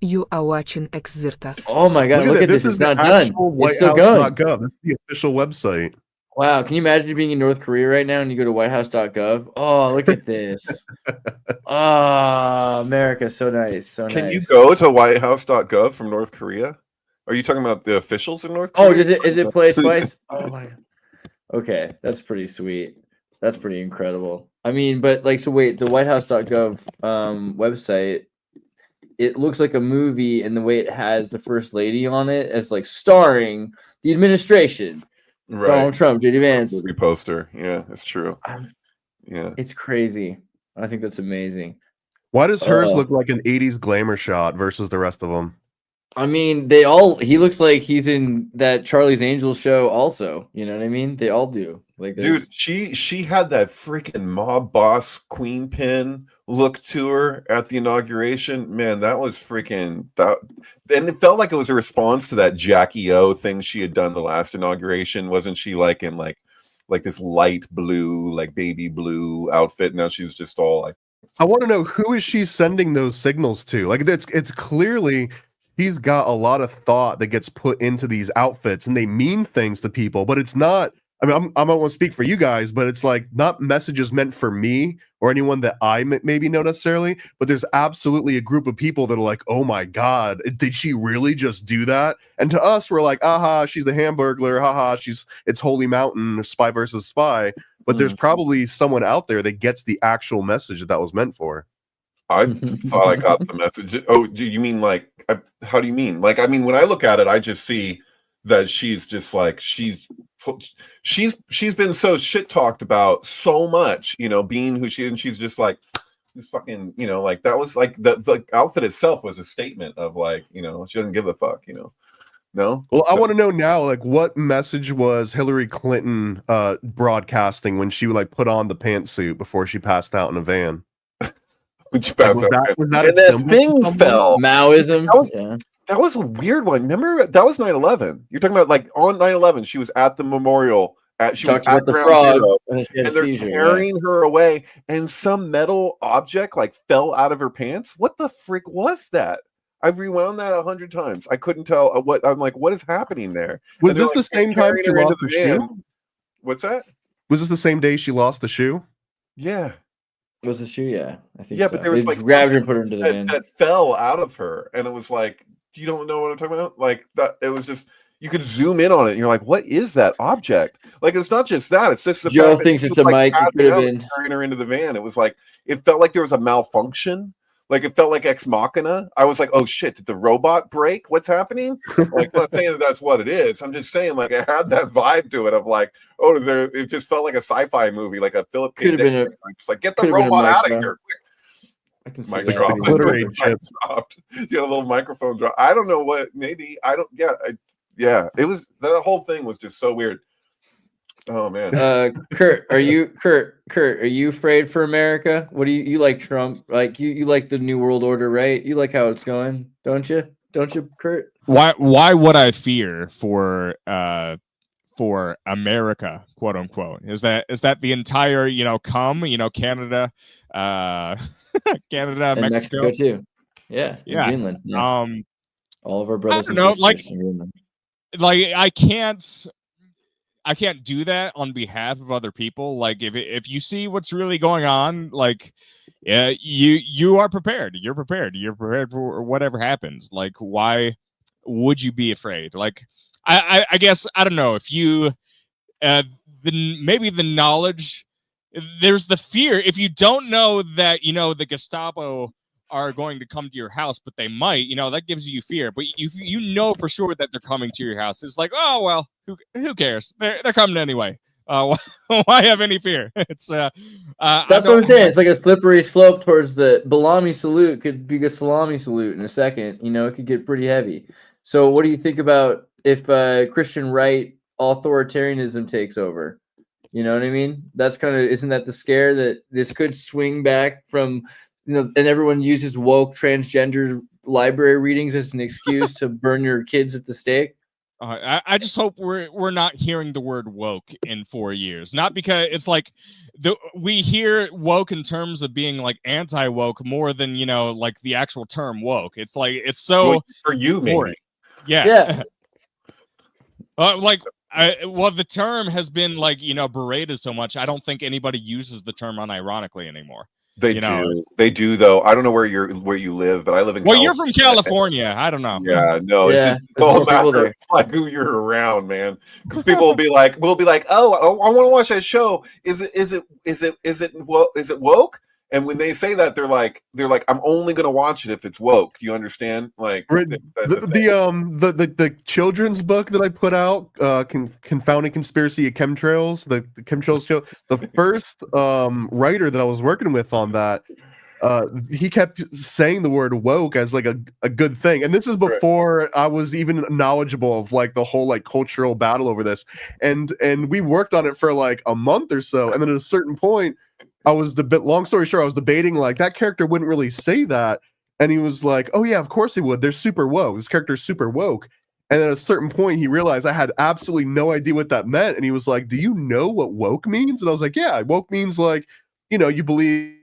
You are watching Xirtus. Oh my God, look at This this. is It's the not done. actual It's still going. whitehouse.gov. This is the official website. Wow, can you imagine being in North Korea right now and you go to whitehouse.gov? Oh, look at this. Oh, America, so nice, so Can you nice. go to whitehouse.gov from North Korea? Are you talking about the officials in North Oh, Korea? is it play twice? Oh my God. Okay, that's pretty sweet. That's pretty incredible. I mean, but like, so wait, the whitehouse.gov website, it looks like a movie in the way it has the first lady on it as like starring the administration, Right. Donald Trump, JD Vance. Movie poster. Yeah, it's true. Yeah. It's crazy. I think that's amazing. Why does hers Uh, look like an 80s glamour shot versus the rest of them? I mean, he looks like he's in that Charlie's Angels show also. You know what I mean? They all do. Like, Dude, she had that freaking mob boss queen pin look to her at the inauguration. Man, that was freaking that, and it felt like it was a response to that Jackie O thing she had done the last inauguration. Wasn't she like in like this light blue, like baby blue outfit? Now she's just all like, I want to know, who is she sending those signals to? Like, it's clearly she's got a lot of thought that gets put into these outfits, and they mean things to people, but it's not. I mean, I don't want to speak for you guys, but it's like not messages meant for me or anyone that I maybe know necessarily. But there's absolutely a group of people that are like, "Oh my God, did she really just do that?" And to us, we're like, "Aha, she's the Hamburglar. Haha, it's Holy Mountain, spy versus spy." But there's probably someone out there that gets the actual message that was meant for. I thought I got the message. Oh, do you mean like? How do you mean? Like, I mean, when I look at it, I just see that she's just like she's been so shit talked about so much, you know, being who she is, and she's just like this fucking, you know, like that was like the outfit itself was a statement of like, you know, she doesn't give a fuck, you know. No. Well, I want to know now, like, what message was Hillary Clinton broadcasting when she like put on the pantsuit before she passed out in a van? Which Like, was that and a that symbol thing for someone? fell. Maoism. That was a weird one. Remember, that was 9/11. You're talking about like on 9/11, she was at the memorial. She was Talks at about the Ground frog, Zero, and then she had and a they're seizure. carrying her away, and some metal object like fell out of her pants. What the frick was that? I've rewound that 100 times. I couldn't tell what. I'm like, what is happening there? Was And they're this like the same time carrying she her into lost the the van. shoe? What's that? Was this the same day she lost the shoe? Yeah. Was the shoe? Yeah, I think Yeah, so. but there They was just like grabbed her and put her into the that, van. that fell out of her, and it was like, you don't know what I'm talking about? Like that, it was just you could zoom in on it, and you're like, what is that object? Like, it's not just that; it's just the Joe fact that thinks she it's was a like mic. It could passing have out, been. carrying her into the van. It was like it felt like there was a malfunction. Like it felt like Ex Machina. I was like, oh shit, did the robot break? What's happening? Like, I'm not saying that that's what it is. I'm just saying, like, it had that vibe to it of like, oh, it just felt like a sci-fi movie, like a Philip K. Could have Dick. been a. Just like, get the Could have been a robot mic out of drop. here. I can see Mic that. drop. Pretty Literary Mic chip. dropped. You had a little microphone drop. I don't know what. Maybe I don't. Yeah, yeah. It was the whole thing was just so weird. Oh man. Kurt, are you afraid for America? What do you like Trump? Like you like the New World Order, right? You like how it's going, don't you? Don't you, Kurt? Why would I fear for America, quote unquote? Is that the entire, Canada, Canada, And Mexico too. Yeah, and Yeah. Greenland. Yeah. All of our brothers and don't know, sisters in Greenland. like I can't do that on behalf of other people. Like if you see what's really going on, like yeah, you are prepared. You're prepared. You're prepared for whatever happens. Like why would you be afraid? Like I guess I don't know if you maybe the knowledge, there's the fear. If you don't know that the Gestapo are going to come to your house, but they might, that gives you fear. But you know for sure that they're coming to your house. It's like, oh well, who cares? They're coming anyway. Why have any fear? It's that's what I'm saying. It's like a slippery slope towards the Balami salute. Could be a salami salute in a second. It could get pretty heavy. So, what do you think about if Christian right authoritarianism takes over? You know what I mean? That's isn't that the scare that this could swing back from, and everyone uses woke transgender library readings as an excuse to burn your kids at the stake? I just hope we're not hearing the word woke in 4 years. Not because it's like we hear woke in terms of being like anti-woke more than, you know, like the actual term woke. It's like it's so Well, for you, maybe. boring. Yeah. Yeah. Like well, the term has been like, you know, berated so much. I don't think anybody uses the term unironically anymore. They do though. I don't know where you live, but I live in. Well, you're from California. I don't know. Yeah, no, Yeah, it's just there's all more people matter. there. It's like who you're around, man. Because people will be like, oh, I want to watch that show. Is it woke? And when they say that, they're like, I'm only gonna watch it if it's woke. Do you understand? Like the children's book that I put out, Confounding Conspiracy of Chemtrails, the chemtrails show. The first writer that I was working with on that, he kept saying the word woke as like a good thing, and this is before I was even knowledgeable of like the whole like cultural battle over this, and we worked on it for like a month or so, and then at a certain point, long story short, I was debating like that character wouldn't really say that, and he was like, oh yeah, of course he would, they're super woke, this character's super woke. And at a certain point he realized I had absolutely no idea what that meant, and he was like, do you know what woke means? And I was like, yeah, woke means like, you know, you believe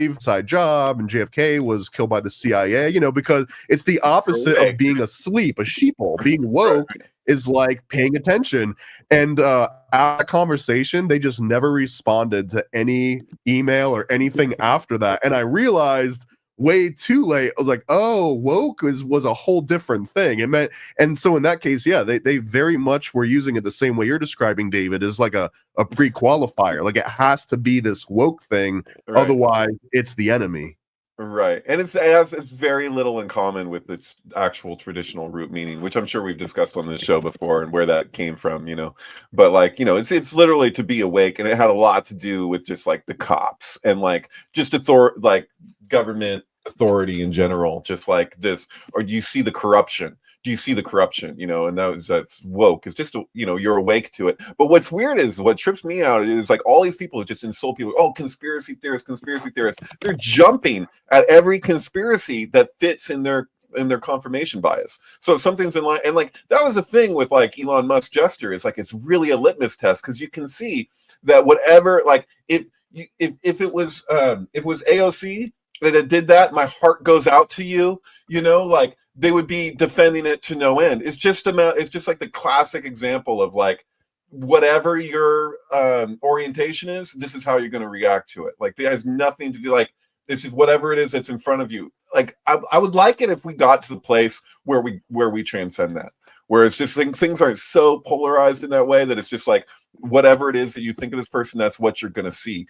inside job and JFK was killed by the CIA, you know, because it's the opposite of being asleep, a sheeple. Being woke is like paying attention. And at a conversation, they just never responded to any email or anything after that. And I realized way too late, I was like, oh, woke was a whole different thing. It meant, and so in that case, yeah, they very much were using it the same way you're describing, David, as like a pre-qualifier. Like it has to be this woke thing, otherwise it's the enemy. Right. And it has very little in common with its actual traditional root meaning, which I'm sure we've discussed on this show before and where that came from, you know. But like, you know, it's literally to be awake, and it had a lot to do with just like the cops and like just like government authority in general, just like this. Or do you see the corruption? Do you see the corruption? You know, and that's woke. It's just, you know, you're awake to it. But what's weird is what trips me out is like all these people just insult people. Oh, conspiracy theorists. They're jumping at every conspiracy that fits in their confirmation bias. So if something's in line, and like that was the thing with like Elon Musk gesture, is like it's really a litmus test, because you can see that whatever, like if it was AOC that did that, my heart goes out to you, you know, like they would be defending it to no end. It's just like the classic example of like, whatever your orientation is, this is how you're going to react to it. Like it has nothing to do, like this is whatever it is that's in front of you. Like I would like it if we got to the place where we transcend that, where it's just things aren't so polarized in that way that it's just like whatever it is that you think of this person, that's what you're going to see.